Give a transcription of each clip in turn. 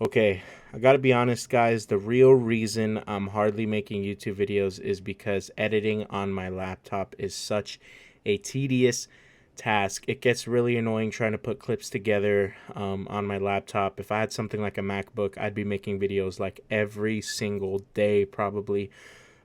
Okay, I gotta be honest, guys. The real reason I'm hardly making YouTube videos is because editing on my laptop is such a tedious task. It gets really annoying trying to put clips together on my laptop. If I had something like a MacBook, I'd be making videos like every single day, probably.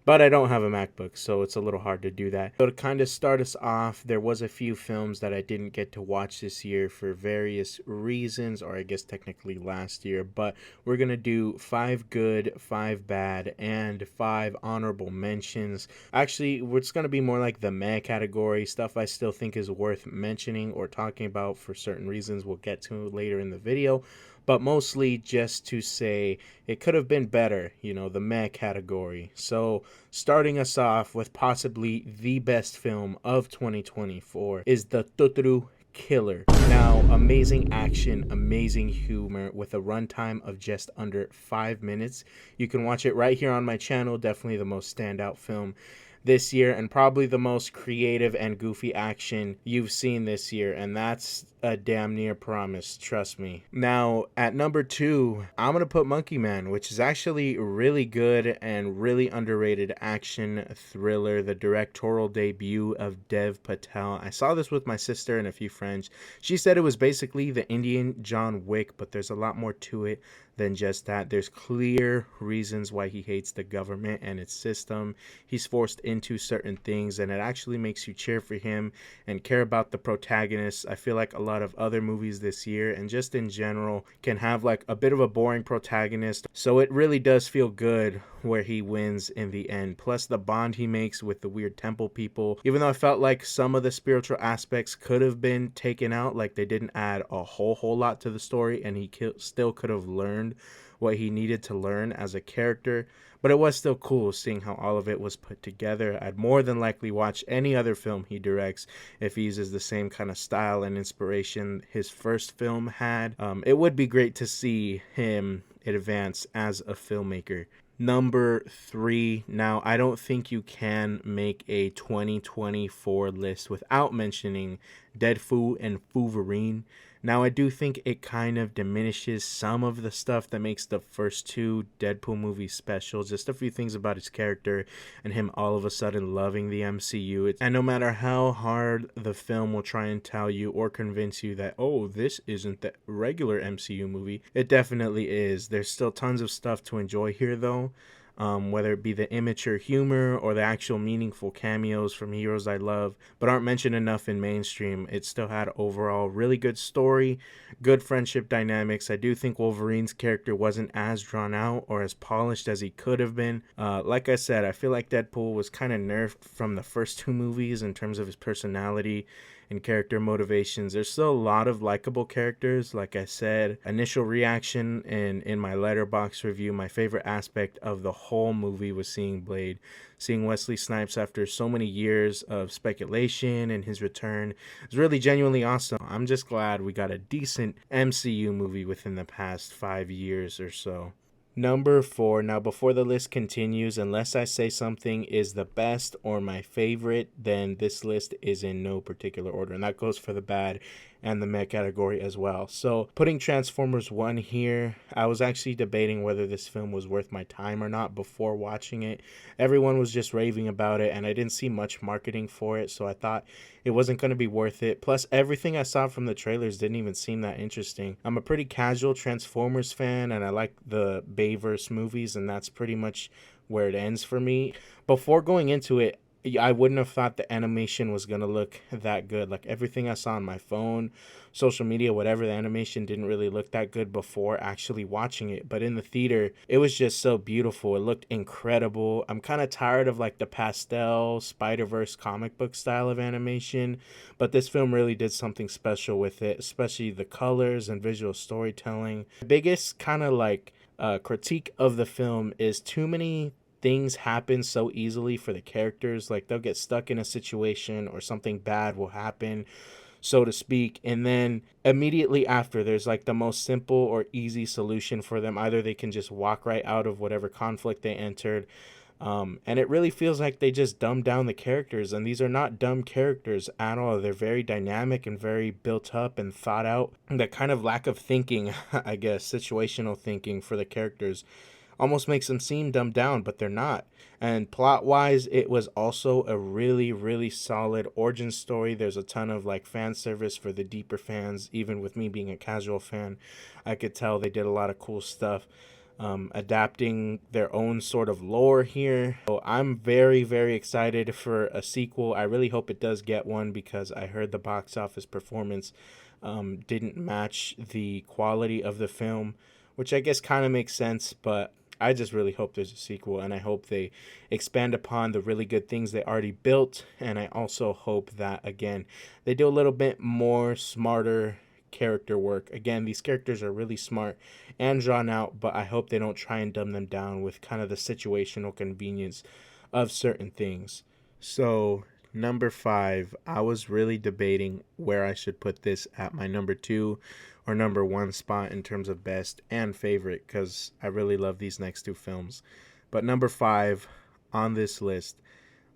But I don't have a MacBook, so it's a little hard to do that. So to kind of start us off, there was a few films that I didn't get to watch this year for various reasons, or I guess technically last year. But we're going to do 5 good, 5 bad, and 5 honorable mentions. Actually, it's going to be more like the meh category, stuff I still think is worth mentioning or talking about for certain reasons we'll get to later in the video. But mostly just to say it could have been better, the meh category. So, starting us off with possibly the best film of 2024 is the Totoro Killer. Now, amazing action, amazing humor with a runtime of just under 5 minutes. You can watch it right here on my channel. Definitely the most standout film this year, and probably the most creative and goofy action you've seen this year, and that's a damn near promise, trust me. Now, at number 2, I'm gonna put Monkey Man, which is actually really good and really underrated action thriller, the directorial debut of Dev Patel. I saw this with my sister and a few friends. She said it was basically the Indian John Wick, but there's a lot more to it than just that. There's clear reasons why he hates the government and its system. He's forced into certain things, and it actually makes you cheer for him and care about the protagonist. I feel like a lot of other movies this year and just in general can have like a bit of a boring protagonist, so it really does feel good where he wins in the end. Plus the bond he makes with the weird temple people, even though I felt like some of the spiritual aspects could have been taken out, like they didn't add a whole lot to the story, and he still could have learned what he needed to learn as a character. But it was still cool seeing how all of it was put together. I'd more than likely watch any other film he directs if he uses the same kind of style and inspiration his first film had. It would be great to see him advance as a filmmaker. Number 3. Now, I don't think you can make a 2024 list without mentioning Deadpool and Wolverine. Now, I do think it kind of diminishes some of the stuff that makes the first 2 Deadpool movies special. Just a few things about his character and him all of a sudden loving the MCU. And no matter how hard the film will try and tell you or convince you that, oh, this isn't the regular MCU movie, it definitely is. There's still tons of stuff to enjoy here, though. Whether it be the immature humor or the actual meaningful cameos from heroes I love but aren't mentioned enough in mainstream. It still had overall really good story, good friendship dynamics. I do think Wolverine's character wasn't as drawn out or as polished as he could have been. Like I said, I feel like Deadpool was kind of nerfed from the first 2 movies in terms of his personality and character motivations. There's still a lot of likable characters. Like I said, initial reaction in my Letterboxd review, my favorite aspect of the whole movie was seeing Blade. Seeing Wesley Snipes after so many years of speculation and his return is really genuinely awesome. I'm just glad we got a decent MCU movie within the past 5 years or so. Number 4. Now, before the list continues, unless I say something is the best or my favorite, then this list is in no particular order. And that goes for the bad and the meh category as well. So, putting Transformers 1 here, I was actually debating whether this film was worth my time or not before watching it. Everyone was just raving about it, and I didn't see much marketing for it, so I thought it wasn't going to be worth it. Plus, everything I saw from the trailers didn't even seem that interesting. I'm a pretty casual Transformers fan, and I like the Bayverse movies, and that's pretty much where it ends for me. Before going into it, I wouldn't have thought the animation was going to look that good. Like everything I saw on my phone, social media, whatever, the animation didn't really look that good before actually watching it. But in the theater, it was just so beautiful. It looked incredible. I'm kind of tired of like the pastel Spider-Verse comic book style of animation, but this film really did something special with it, especially the colors and visual storytelling. The biggest kind of like critique of the film is too many things happen so easily for the characters. Like they'll get stuck in a situation or something bad will happen, so to speak, and then immediately after there's like the most simple or easy solution for them. Either they can just walk right out of whatever conflict they entered, And it really feels like they just dumbed down the characters, and these are not dumb characters at all. They're very dynamic and very built up and thought out. That kind of lack of thinking, I guess, situational thinking for the characters almost makes them seem dumbed down, but they're not. And plot wise, it was also a really, really solid origin story. There's a ton of like fan service for the deeper fans. Even with me being a casual fan, I could tell they did a lot of cool stuff, adapting their own sort of lore here. So I'm very, very excited for a sequel. I really hope it does get one because I heard the box office performance didn't match the quality of the film, which I guess kind of makes sense, but I just really hope there's a sequel, and I hope they expand upon the really good things they already built. And I also hope that, again, they do a little bit more smarter character work. Again, these characters are really smart and drawn out, but I hope they don't try and dumb them down with kind of the situational convenience of certain things. So, number 5, I was really debating where I should put this at my number 2 or number 1 spot in terms of best and favorite, because I really love these next two films. But number 5 on this list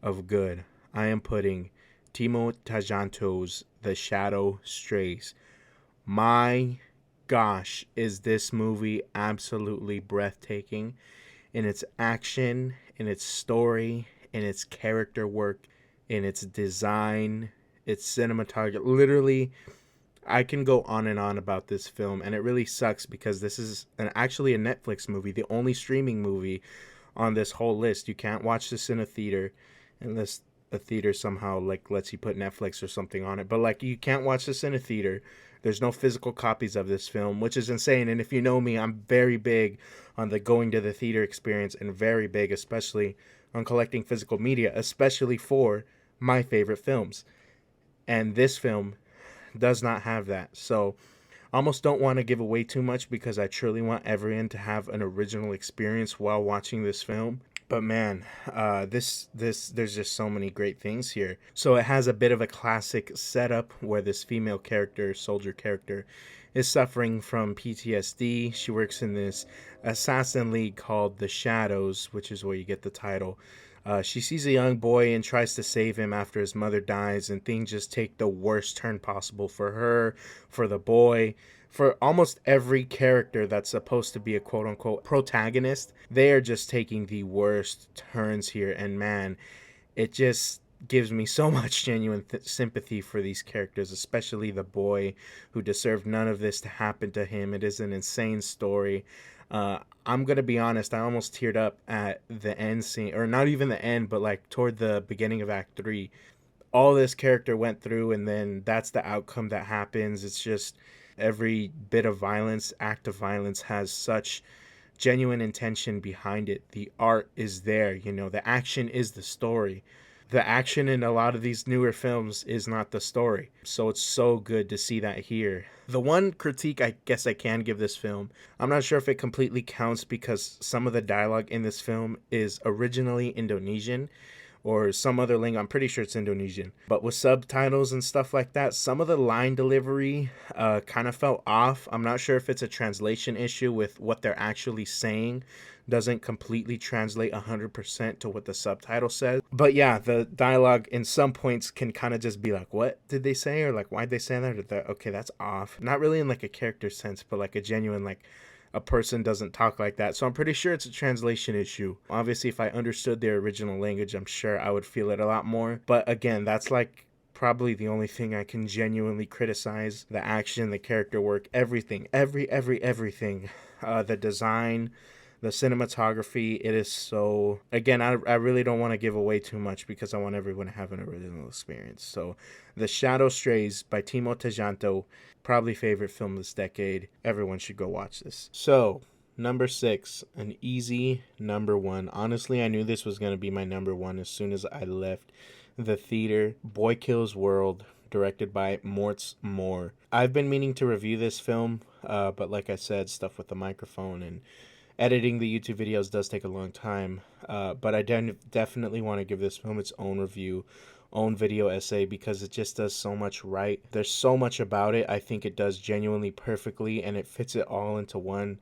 of good, I am putting Timo Tjahjanto's The Shadow Strays. My gosh, is this movie absolutely breathtaking in its action, in its story, in its character work, in its design, its cinematography. Literally, I can go on and on about this film, and it really sucks because this is actually a Netflix movie, the only streaming movie on this whole list. You can't watch this in a theater unless a theater somehow like lets you put Netflix or something on it. But like, you can't watch this in a theater. There's no physical copies of this film, which is insane. And if you know me, I'm very big on the going to the theater experience, and very big, especially on collecting physical media, especially for my favorite films. And this film does not have that. So I almost don't want to give away too much because I truly want everyone to have an original experience while watching this film. But man, this there's just so many great things here. So it has a bit of a classic setup where this female character, soldier character, is suffering from PTSD. She works in this assassin league called the Shadows, which is where you get the title. She sees a young boy and tries to save him after his mother dies, and things just take the worst turn possible for her, for the boy, for almost every character that's supposed to be a quote unquote protagonist. They are just taking the worst turns here, and man, it just gives me so much genuine sympathy for these characters, especially the boy who deserved none of this to happen to him. It is an insane story. I'm gonna be honest, I almost teared up at the end scene, or not even the end, but like toward the beginning of Act 3. All this character went through, and then that's the outcome that happens. It's just every bit of violence, act of violence, has such genuine intention behind it. The art is there, the action is the story. The action in a lot of these newer films is not the story. So it's so good to see that here. The one critique I guess I can give this film, I'm not sure if it completely counts because some of the dialogue in this film is originally Indonesian or some other language. I'm pretty sure it's Indonesian. But with subtitles and stuff like that, some of the line delivery kind of felt off. I'm not sure if it's a translation issue with what they're actually saying doesn't completely translate 100% to what the subtitle says. But yeah, the dialogue in some points can kind of just be like, what did they say? Or like, why'd they say that? Or okay, that's off. Not really in like a character sense, but like a genuine, like, a person doesn't talk like that. So I'm pretty sure it's a translation issue. Obviously, if I understood their original language, I'm sure I would feel it a lot more. But again, that's like probably the only thing I can genuinely criticize. The action, the character work, everything. Everything. The design, the cinematography, it is so... Again, I really don't want to give away too much because I want everyone to have an original experience. So, The Shadow Strays by Timo Tjahjanto, probably favorite film this decade. Everyone should go watch this. So, number 6, an easy number 1. Honestly, I knew this was going to be my number 1 as soon as I left the theater. Boy Kills World, directed by Moritz Moore. I've been meaning to review this film, but like I said, stuff with the microphone and editing the YouTube videos does take a long time, but I definitely want to give this film its own review, own video essay, because it just does so much right. There's so much about it. I think it does genuinely perfectly, and it fits it all into one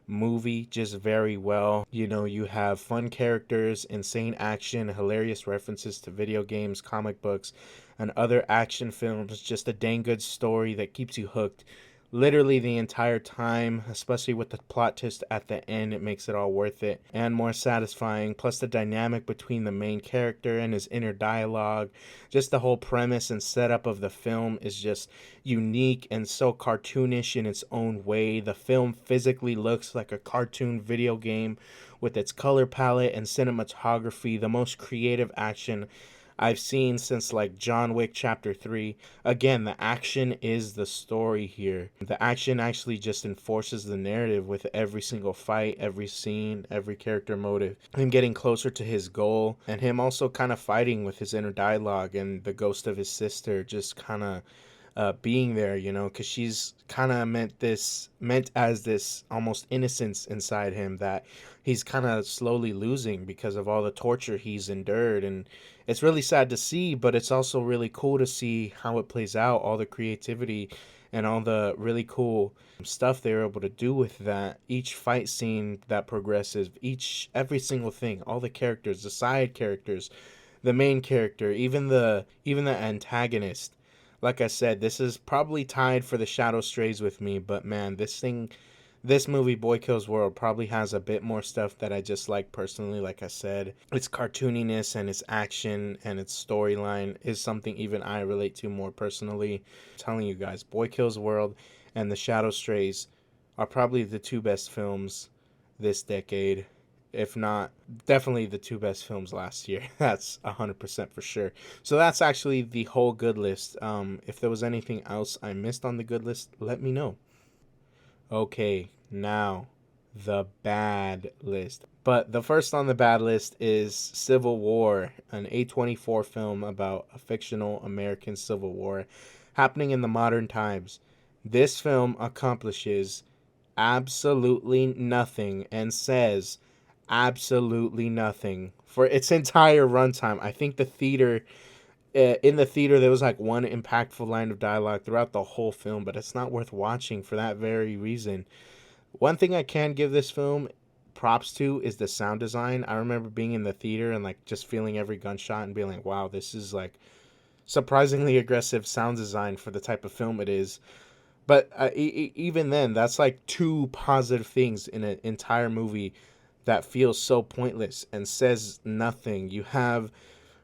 movie just very well. You know, you have fun characters, insane action, hilarious references to video games, comic books, and other action films. Just a dang good story that keeps you hooked literally the entire time, especially with the plot twist at the end. It makes it all worth it and more satisfying. Plus, the dynamic between the main character and his inner dialogue, just the whole premise and setup of the film is just unique and so cartoonish in its own way. The film physically looks like a cartoon video game with its color palette and cinematography, the most creative action I've seen since like John Wick Chapter 3. Again, the action is the story here. The action actually just enforces the narrative with every single fight, every scene, every character motive. Him getting closer to his goal, and him also kind of fighting with his inner dialogue and the ghost of his sister just kind of being there, you know, because she's kind of meant as this almost innocence inside him that he's kind of slowly losing because of all the torture he's endured. And it's really sad to see, but it's also really cool to see how it plays out, all the creativity and all the really cool stuff they were able to do with that. Each fight scene that progresses, every single thing, all the characters, the side characters, the main character, even the antagonist. Like I said, this is probably tied for the Shadow Strays with me, but man, this movie, Boy Kills World, probably has a bit more stuff that I just like personally. Like I said, its cartooniness and its action and its storyline is something even I relate to more personally. I'm telling you guys, Boy Kills World and The Shadow Strays are probably the two best films this decade. If not, definitely the two best films last year. That's 100% for sure. So that's actually the whole good list. If there was anything else I missed on the good list, let me know. Okay, now the bad list. But the first on the bad list is Civil War, an A24 film about a fictional American Civil War happening in the modern times. This film accomplishes absolutely nothing and says absolutely nothing for its entire runtime. I think in the theater there was like one impactful line of dialogue throughout the whole film, but it's not worth watching for that very reason. One thing I can give this film props to is the sound design. I remember being in the theater and like just feeling every gunshot and being like, wow, this is like surprisingly aggressive sound design for the type of film it is. But even then, that's like two positive things in an entire movie that feels so pointless and says nothing. You have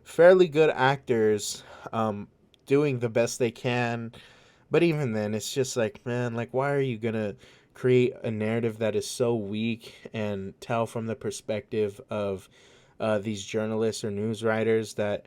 fairly good actors doing the best they can, but even then, it's just like, man, like, why are you gonna create a narrative that is so weak and tell from the perspective of these journalists or news writers that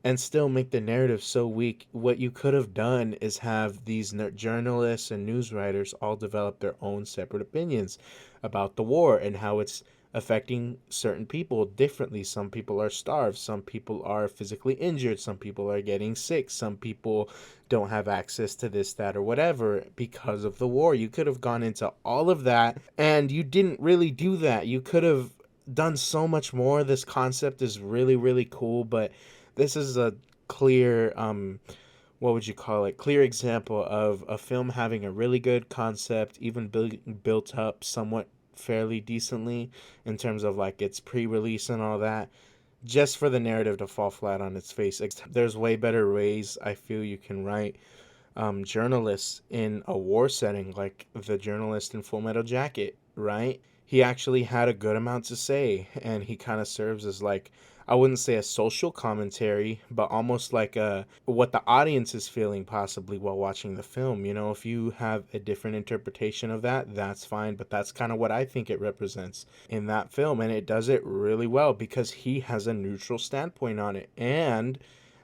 and still make the narrative so weak? What you could have done is have these journalists and news writers all develop their own separate opinions about the war and how it's affecting certain people differently. Some people are starved, some people are physically injured, some people are getting sick, some people don't have access to this, that, or whatever because of the war. You could have gone into all of that, and you didn't really do that. You could have done so much more. This concept is really, really cool, but this is a clear what would you call it, clear example of a film having a really good concept, even built up somewhat fairly decently in terms of like its pre-release and all that, just for the narrative to fall flat on its face. There's way better ways I feel you can write journalists in a war setting, like the journalist in Full Metal Jacket, right? He actually had a good amount to say, and he kind of serves as like, I wouldn't say a social commentary, but almost like a what the audience is feeling possibly while watching the film. You know, if you have a different interpretation of that, that's fine, but that's kind of what I think it represents in that film, and it does it really well because he has a neutral standpoint on it. And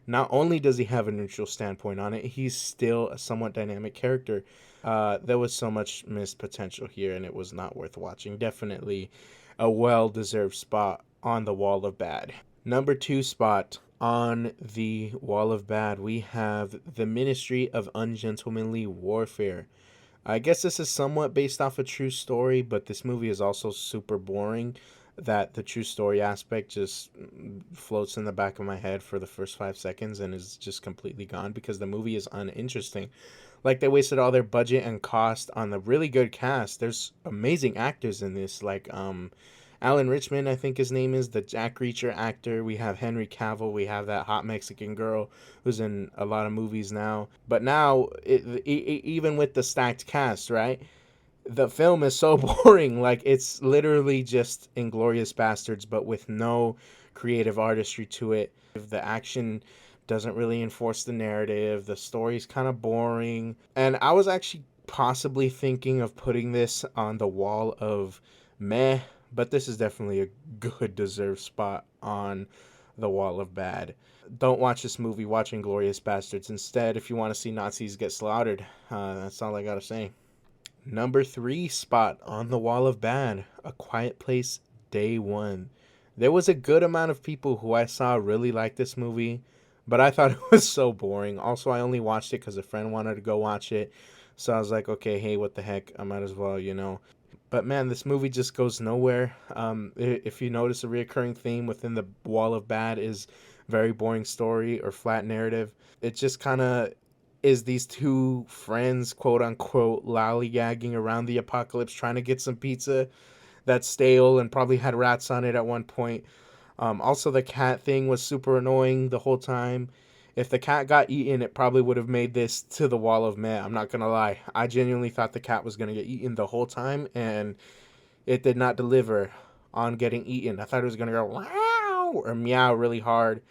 not only does he have a neutral standpoint on it, he's still a somewhat dynamic character. There was so much missed potential here, and it was not worth watching. Definitely a well-deserved spot on the wall of bad. Number 2 spot on the wall of bad, we have The Ministry of Ungentlemanly Warfare. I guess this is somewhat based off a true story, but this movie is also super boring that the true story aspect just floats in the back of my head for the first 5 seconds and is just completely gone because the movie is uninteresting. Like they wasted all their budget and cost on the really good cast. There's amazing actors in this, like Alan Richmond, I think his name is, the Jack Reacher actor. We have Henry Cavill. We have that hot Mexican girl who's in a lot of movies now. But now, even with the stacked cast, right? The film is so boring. Like, it's literally just Inglorious Bastards, but with no creative artistry to it. The action doesn't really enforce the narrative. The story's kind of boring. And I was actually possibly thinking of putting this on the wall of meh, but this is definitely a good deserved spot on the wall of bad. Don't watch this movie. Watch Inglorious Bastards instead if you want to see Nazis get slaughtered. That's all I gotta say. Number 3 spot on the wall of bad, A Quiet Place Day One. There was a good amount of people who I saw really like this movie, but I thought it was so boring. Also, I only watched it because a friend wanted to go watch it. So I was like, okay, hey, what the heck? I might as well, you know. But man, this movie just goes nowhere. If you notice, a reoccurring theme within the wall of bad is very boring story or flat narrative. It just kind of is these two friends, quote unquote, lollygagging around the apocalypse trying to get some pizza that's stale and probably had rats on it at one point. Also, the cat thing was super annoying the whole time. If the cat got eaten, it probably would have made this to the wall of meh. I'm not gonna lie. I genuinely thought the cat was gonna get eaten the whole time, and it did not deliver on getting eaten. I thought it was gonna go wow or meow really hard,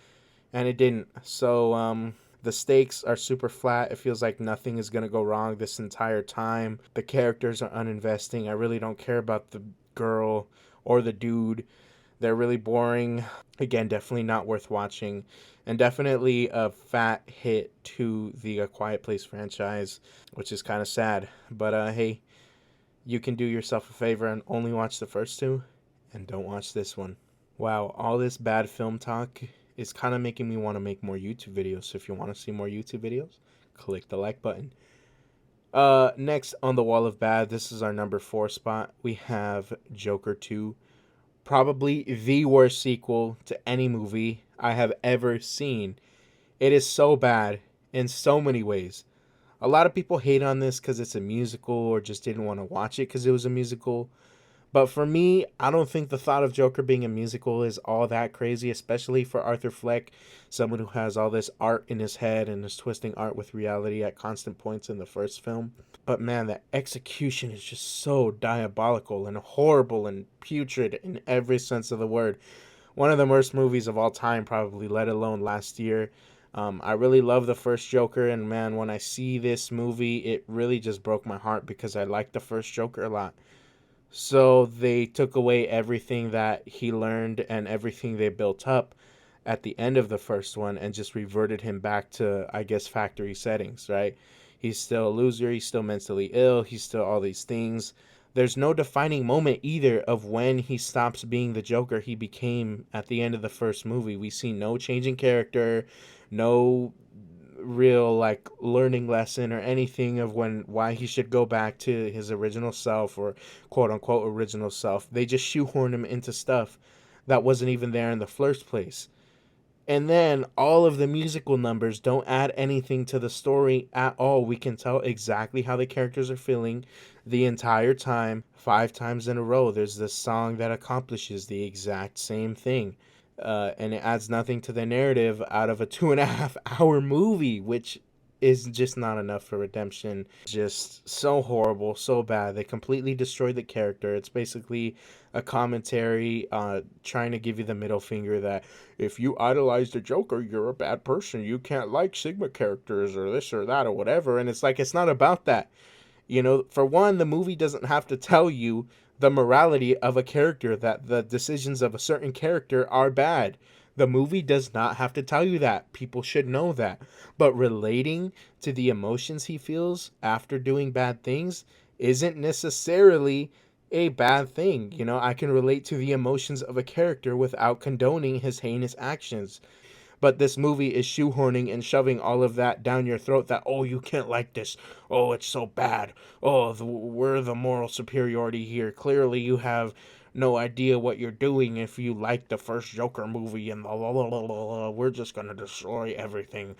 and it didn't. So the stakes are super flat. It feels like nothing is gonna go wrong this entire time. The characters are uninvesting. I really don't care about the girl or the dude. They're really boring. Again, definitely not worth watching. And definitely a fat hit to the A Quiet Place franchise, which is kind of sad. But hey, you can do yourself a favor and only watch the first two and don't watch this one. Wow, all this bad film talk is kind of making me want to make more YouTube videos. So if you want to see more YouTube videos, click the like button. Next on the wall of bad, this is our number 4 spot. We have Joker 2. Probably the worst sequel to any movie I have ever seen. It is so bad in so many ways. A lot of people hate on this because it's a musical or just didn't want to watch it because it was a musical. But for me, I don't think the thought of Joker being a musical is all that crazy, especially for Arthur Fleck, someone who has all this art in his head and is twisting art with reality at constant points in the first film. But man, the execution is just so diabolical and horrible and putrid in every sense of the word. One of the worst movies of all time, probably, let alone last year. I really love the first Joker, and man, when I see this movie, it really just broke my heart because I liked the first Joker a lot. So they took away everything that he learned and everything they built up at the end of the first one and just reverted him back to, I guess, factory settings, right? He's still a loser. He's still mentally ill. He's still all these things. There's no defining moment either of when he stops being the Joker he became at the end of the first movie. We see no change in character, no real like learning lesson or anything of why he should go back to his original self or quote unquote original self. They just shoehorn him into stuff that wasn't even there in the first place. And then all of the musical numbers don't add anything to the story at all. We can tell exactly how the characters are feeling the entire time. 5 times in a row, there's this song that accomplishes the exact same thing. And it adds nothing to the narrative out of a 2.5 hour movie, which is just not enough for redemption. Just so horrible, so bad. They completely destroyed the character. It's basically a commentary trying to give you the middle finger that if you idolize the Joker, you're a bad person. You can't like Sigma characters or this or that or whatever. And it's like, it's not about that. You know, for one, the movie doesn't have to tell you the morality of a character, that the decisions of a certain character are bad. The movie does not have to tell you that. People should know that. But relating to the emotions he feels after doing bad things isn't necessarily a bad thing. You know, I can relate to the emotions of a character without condoning his heinous actions. But this movie is shoehorning and shoving all of that down your throat that, oh, you can't like this. Oh, it's so bad. Oh, we're the moral superiority here. Clearly, you have no idea what you're doing if you like the first Joker movie and we're just going to destroy everything.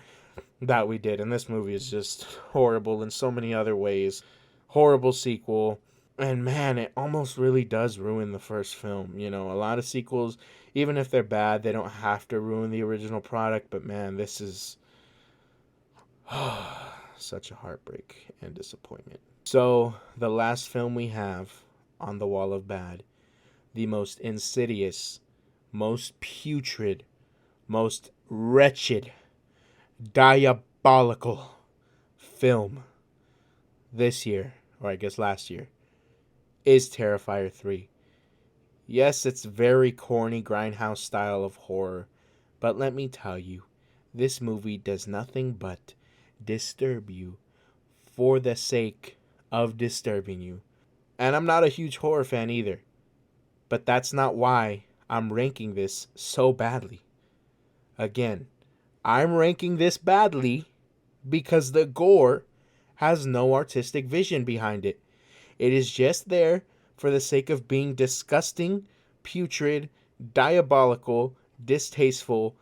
that we did. And this movie is just horrible in so many other ways. Horrible sequel. And man, it almost really does ruin the first film. You know, a lot of sequels, even if they're bad, they don't have to ruin the original product. But man, this is such a heartbreak and disappointment. So, the last film we have on the wall of bad, the most insidious, most putrid, most wretched, diabolical film this year, or I guess last year, is Terrifier 3. Yes, it's very corny grindhouse style of horror, but let me tell you, this movie does nothing but disturb you for the sake of disturbing you. And I'm not a huge horror fan either, but that's not why I'm ranking this so badly. Again, I'm ranking this badly because the gore has no artistic vision behind it. It is just there for the sake of being disgusting, putrid, diabolical, distasteful,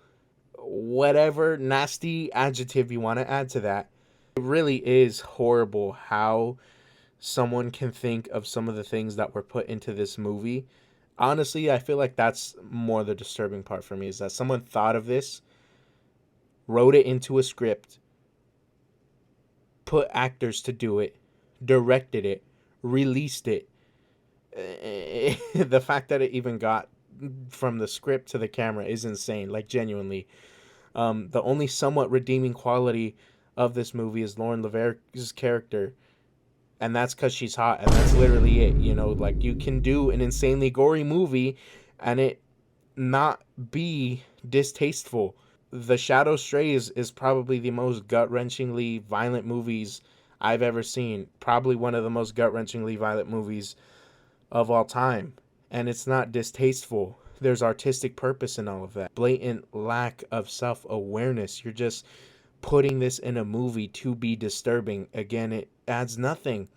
whatever nasty adjective you want to add to that. It really is horrible how someone can think of some of the things that were put into this movie. Honestly, I feel like that's more the disturbing part for me, is that someone thought of this, wrote it into a script, put actors to do it, directed it, released it. The fact that it even got from the script to the camera is insane, like genuinely. The only somewhat redeeming quality of this movie is Lauren Laver's character, and that's because she's hot, and that's literally it. You know, like, you can do an insanely gory movie and it not be distasteful. The Shadow Strays is probably the most gut-wrenchingly violent movies I've ever seen. Probably one of the most gut-wrenchingly violent movies of all time. And it's not distasteful. There's artistic purpose in all of that. Blatant lack of self-awareness. You're just putting this in a movie to be disturbing. Again, it adds nothing.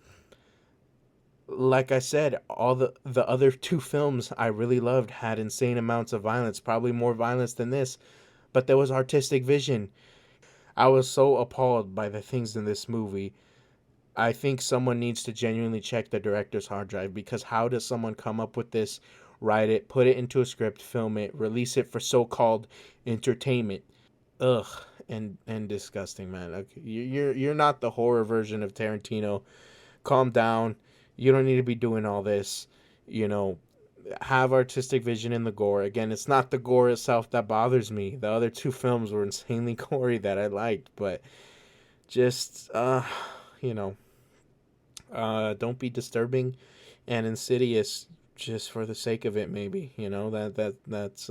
Like I said, all the other two films I really loved had insane amounts of violence, probably more violence than this, but there was artistic vision. I was so appalled by the things in this movie. I think someone needs to genuinely check the director's hard drive, because how does someone come up with this, write it, put it into a script, film it, release it for so-called entertainment? Ugh, and disgusting, man. Okay, you're not the horror version of Tarantino. Calm down. You don't need to be doing all this. You know, have artistic vision in the gore. Again, it's not the gore itself that bothers me. The other two films were insanely gory that I liked, but just you know, don't be disturbing and insidious just for the sake of it. Maybe, you know, that's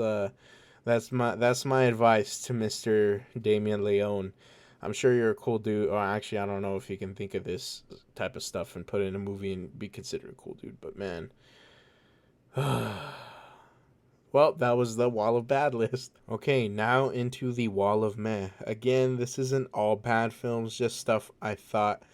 my advice to Mr. Damien Leone. I'm sure you're a cool dude. Or actually, I don't know if you can think of this type of stuff and put it in a movie and be considered a cool dude. But man, well, that was the Wall of Bad list. Okay, now into the Wall of Meh. Again, this isn't all bad films, just stuff I thought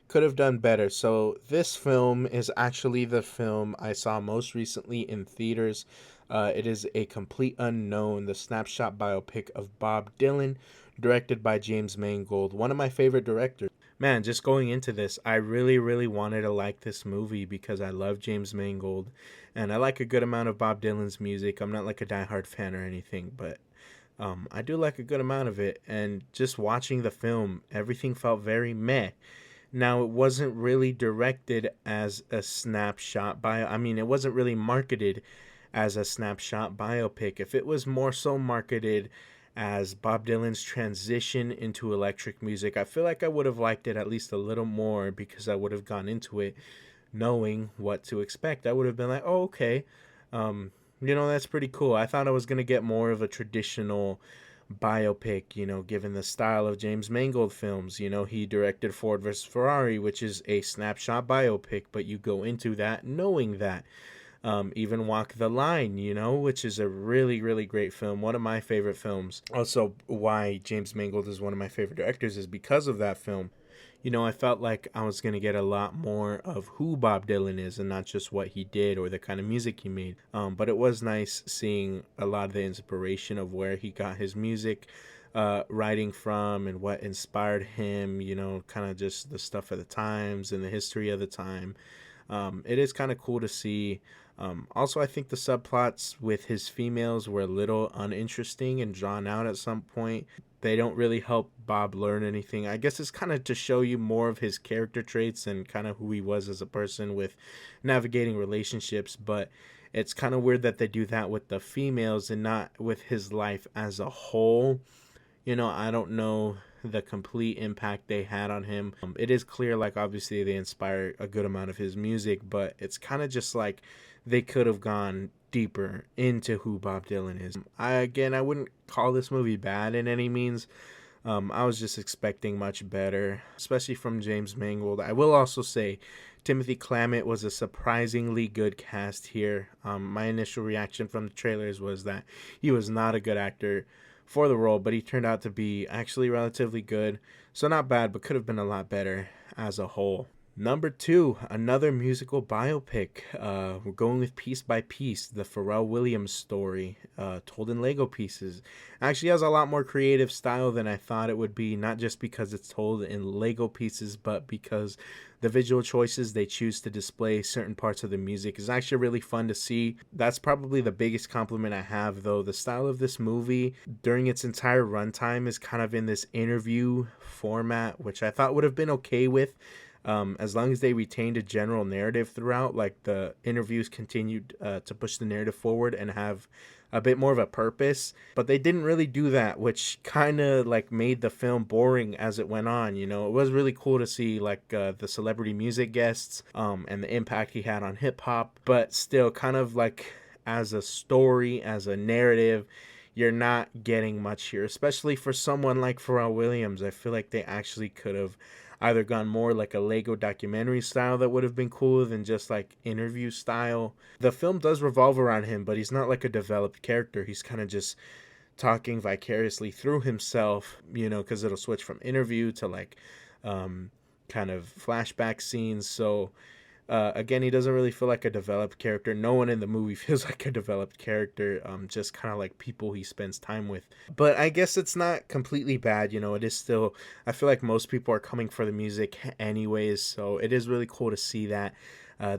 could have done better. So this film is actually the film I saw most recently in theaters. It is A Complete Unknown, the snapshot biopic of Bob Dylan, directed by James Mangold, one of my favorite directors. Man, just going into this, I really, really wanted to like this movie because I love James Mangold and I like a good amount of Bob Dylan's music. I'm not like a diehard fan or anything, but I do like a good amount of it. And just watching the film, everything felt very meh. Now, it wasn't really directed as a snapshot I mean, it wasn't really marketed as a snapshot biopic. If it was more so marketed as Bob Dylan's transition into electric music, I feel like I would have liked it at least a little more, because I would have gone into it knowing what to expect. I would have been like, oh, okay, you know, that's pretty cool. I thought I was going to get more of a traditional biopic, you know, given the style of James Mangold films. You know, he directed Ford vs. Ferrari, which is a snapshot biopic, but you go into that knowing that. Even Walk the Line, you know, which is a really, really great film. One of my favorite films. Also, why James Mangold is one of my favorite directors is because of that film. You know, I felt like I was going to get a lot more of who Bob Dylan is and not just what he did or the kind of music he made. But it was nice seeing a lot of the inspiration of where he got his music. writing from and what inspired him, you know, kind of just the stuff of the times and the history of the time. It is kind of cool to see. Also, I think the subplots with his females were a little uninteresting and drawn out at some point. They don't really help Bob learn anything. I guess it's kind of to show you more of his character traits and kind of who he was as a person with navigating relationships. But it's kind of weird that they do that with the females and not with his life as a whole. You know, I don't know the complete impact they had on him. It is clear, like, obviously they inspire a good amount of his music, but it's kind of just like they could have gone deeper into who Bob Dylan is. I wouldn't call this movie bad in any means. I was just expecting much better, especially from James Mangold. I will also say Timothy Chalamet was a surprisingly good cast here. My initial reaction from the trailers was that he was not a good actor for the role, but he turned out to be actually relatively good. So not bad, but could have been a lot better as a whole. Number 2, another musical biopic. We're going with Piece by Piece, the Pharrell Williams story, told in Lego pieces. Actually has a lot more creative style than I thought it would be, not just because it's told in Lego pieces, but because the visual choices they choose to display certain parts of the music is actually really fun to see. That's probably the biggest compliment I have, though. The style of this movie during its entire runtime is kind of in this interview format, which I thought would have been okay with. As long as they retained a general narrative throughout, like the interviews continued to push the narrative forward and have a bit more of a purpose, but they didn't really do that, which kind of like made the film boring as it went on. You know, it was really cool to see like the celebrity music guests and the impact he had on hip hop, but still kind of like as a story, as a narrative, you're not getting much here, especially for someone like Pharrell Williams. I feel like they actually could have either gone more like a Lego documentary style that would have been cooler than just like interview style. The film does revolve around him, but he's not like a developed character. He's kind of just talking vicariously through himself, you know, because it'll switch from interview to like kind of flashback scenes. So again, he doesn't really feel like a developed character. No one in the movie feels like a developed character. Just kind of like people he spends time with. But I guess it's not completely bad. You know, it is still. I feel like most people are coming for the music anyways. So it is really cool to see that.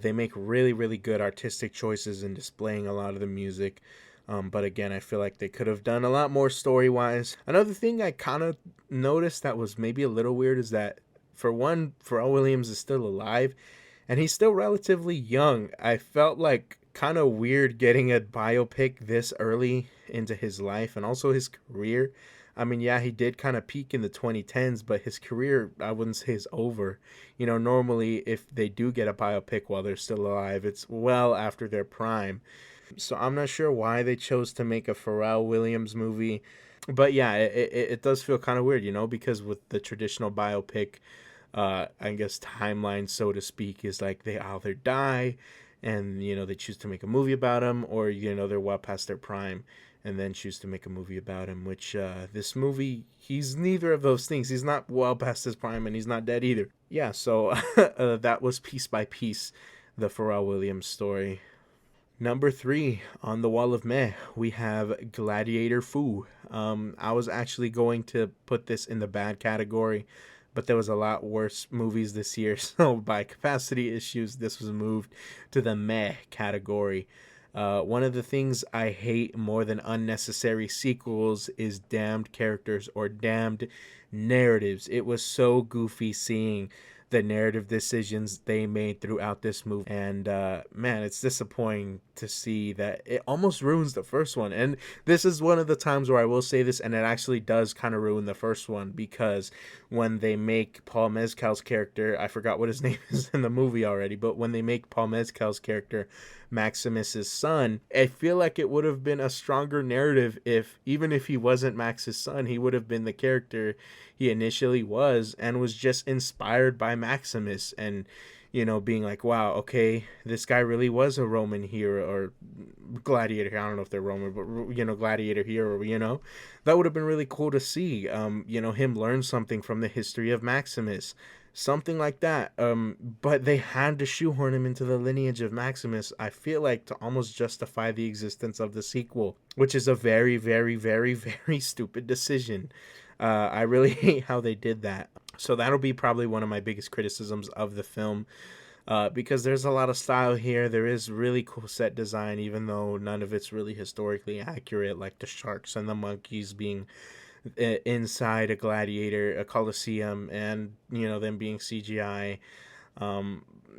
They make really, really good artistic choices in displaying a lot of the music. But again, I feel like they could have done a lot more story wise. Another thing I kind of noticed that was maybe a little weird is that, for one, Pharrell Williams is still alive and he's still relatively young. I felt like kind of weird getting a biopic this early into his life and also his career. I mean, yeah, he did kind of peak in the 2010s, but his career, I wouldn't say is over. You know, normally if they do get a biopic while they're still alive, it's well after their prime. So I'm not sure why they chose to make a Pharrell Williams movie. But yeah, it does feel kind of weird, you know, because with the traditional biopic, I guess timeline, so to speak, is like they either die and, you know, they choose to make a movie about him, or, you know, they're well past their prime and then choose to make a movie about him, which this movie, he's neither of those things. He's not well past his prime and he's not dead either. Yeah, so that was Piece by Piece, the Pharrell Williams story. Number 3 on the wall of meh, we have Gladiator Fu. I was actually going to put this in the bad category, but there was a lot worse movies this year, so by capacity issues, this was moved to the meh category. One of the things I hate more than unnecessary sequels is damned characters or damned narratives. It was so goofy seeing the narrative decisions they made throughout this movie. And man, it's disappointing to see that it almost ruins the first one. And this is one of the times where I will say this, and it actually does kind of ruin the first one, because when they make Paul Mescal's character, I forgot what his name is in the movie already, but when they make Paul Mescal's character Maximus's son, I feel like it would have been a stronger narrative if, even if he wasn't Max's son, he would have been the character he initially was and was just inspired by Maximus, and, you know, being like, wow, okay, this guy really was a Roman hero or gladiator. I don't know if they're Roman, but, you know, gladiator hero, you know, that would have been really cool to see, you know, him learn something from the history of Maximus. something like that. But they had to shoehorn him into the lineage of Maximus, I feel like, to almost justify the existence of the sequel, which is a very, very, very, very stupid decision. I really hate how they did that. So that'll be probably one of my biggest criticisms of the film, because there's a lot of style here. There is really cool set design, even though none of it's really historically accurate, like the sharks and the monkeys being inside a gladiator, a coliseum, and them being CGI.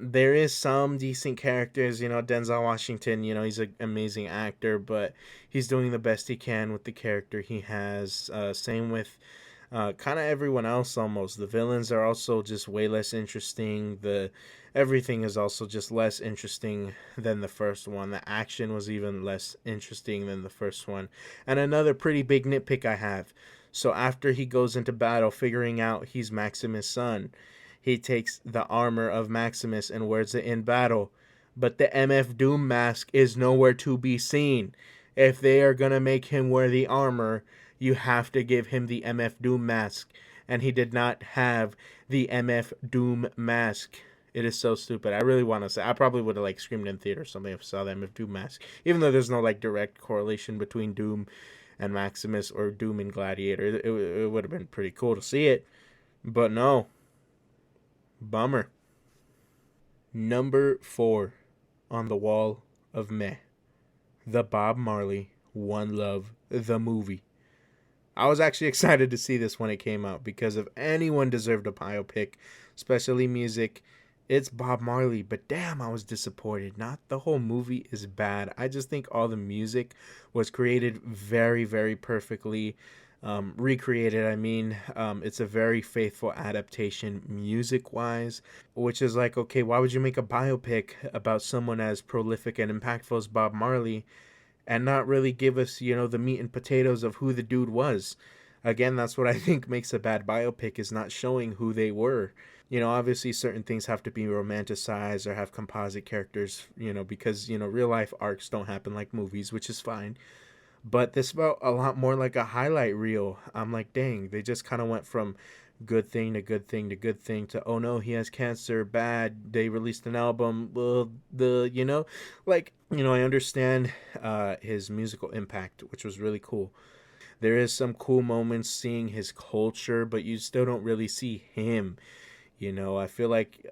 There is some decent characters. Denzel Washington, he's an amazing actor, but he's doing the best he can with the character he has. Same with kind of everyone else. Almost the villains are also just way less interesting. The everything is also just less interesting than the first one. The action was even less interesting than the first one. And another pretty big nitpick I have: so after he goes into battle, figuring out he's Maximus' son, he takes the armor of Maximus and wears it in battle, but the MF Doom mask is nowhere to be seen. If they are gonna make him wear the armor, you have to give him the MF Doom mask, and he did not have the MF Doom mask. It is so stupid. I really want to say, I probably would have like screamed in theater or something if I saw the MF Doom mask, even though there's no like direct correlation between Doom and Maximus or Doom and Gladiator. It would have been pretty cool to see it, but no. Bummer. Number 4 on the wall of meh: the Bob Marley One Love, the movie. I was actually excited to see this when it came out, because if anyone deserved a biopic, especially music, it's Bob Marley. But damn, I was disappointed. Not the whole movie is bad. I just think all the music was created very, very perfectly. Recreated, I mean. It's a very faithful adaptation music wise, which is like, okay, why would you make a biopic about someone as prolific and impactful as Bob Marley and not really give us, the meat and potatoes of who the dude was? Again, that's what I think makes a bad biopic, is not showing who they were. Obviously certain things have to be romanticized or have composite characters, because, real life arcs don't happen like movies, which is fine. But this felt a lot more like a highlight reel. I'm like, dang, they just kind of went from good thing to good thing to good thing to, oh no, he has cancer, bad. They released an album. Well, I understand his musical impact, which was really cool. There is some cool moments seeing his culture, but you still don't really see him. I feel like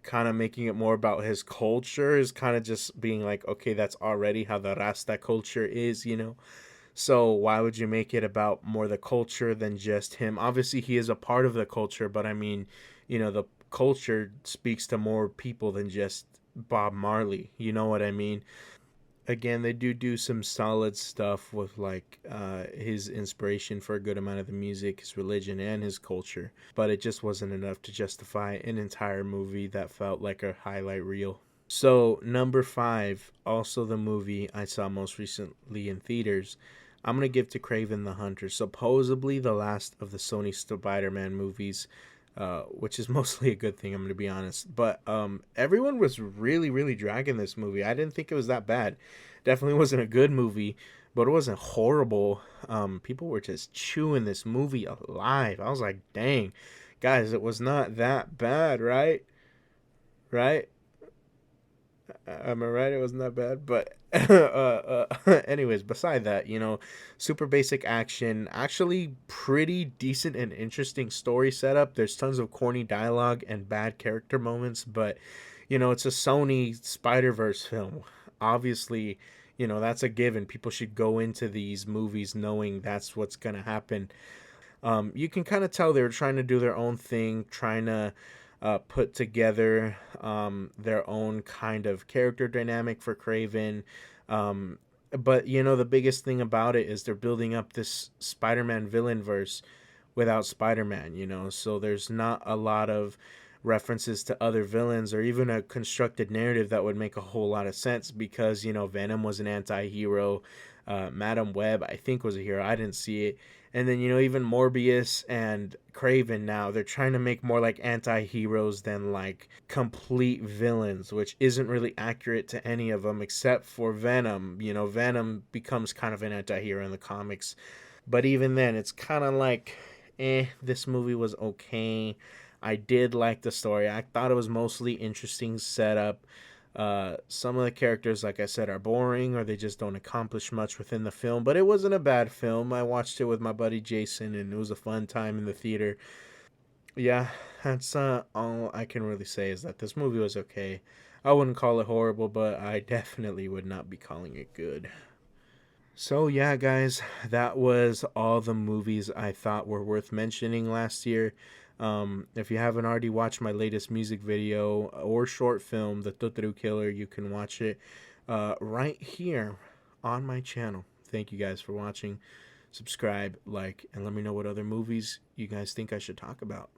kind of making it more about his culture is kind of just being like, okay, that's already how the Rasta culture is. So why would you make it about more the culture than just him? Obviously, he is a part of the culture, but I mean, the culture speaks to more people than just Bob Marley. You know what I mean? Again, they do some solid stuff with like his inspiration for a good amount of the music, his religion, and his culture, but it just wasn't enough to justify an entire movie that felt like a highlight reel. So number 5, also the movie I saw most recently in theaters, I'm gonna give to Kraven the Hunter, supposedly the last of the Sony Spider-Man movies, which is mostly a good thing, I'm going to be honest. But everyone was really, really dragging this movie. I didn't think it was that bad. Definitely wasn't a good movie, but it wasn't horrible. People were just chewing this movie alive. I was like, dang, guys, it was not that bad, right? Right? Am I right? It wasn't that bad, but anyways, beside that, super basic action, actually pretty decent and interesting story setup. There's tons of corny dialogue and bad character moments, but it's a Sony Spider-Verse film. Obviously, that's a given. People should go into these movies knowing that's what's gonna happen. You can kind of tell they were trying to do their own thing, trying to put together their own kind of character dynamic for Kraven. But the biggest thing about it is they're building up this Spider-Man villain verse without Spider-Man. So there's not a lot of references to other villains or even a constructed narrative that would make a whole lot of sense, because Venom was an anti-hero. Madam Web, I think, was a hero. I didn't see it. And then, even Morbius and Kraven, now they're trying to make more like anti-heroes than like complete villains, which isn't really accurate to any of them except for Venom. Venom becomes kind of an anti-hero in the comics. But even then, it's kind of like, this movie was okay. I did like the story. I thought it was mostly interesting setup. Some of the characters, like I said, are boring or they just don't accomplish much within the film, but it wasn't a bad film. I watched it with my buddy Jason and it was a fun time in the theater. Yeah, that's all I can really say is that this movie was okay. I wouldn't call it horrible, but I definitely would not be calling it good. So, yeah, guys, that was all the movies I thought were worth mentioning last year. If you haven't already watched my latest music video or short film, The Totoro Killer, you can watch it right here on my channel. Thank you guys for watching. Subscribe, like, and let me know what other movies you guys think I should talk about.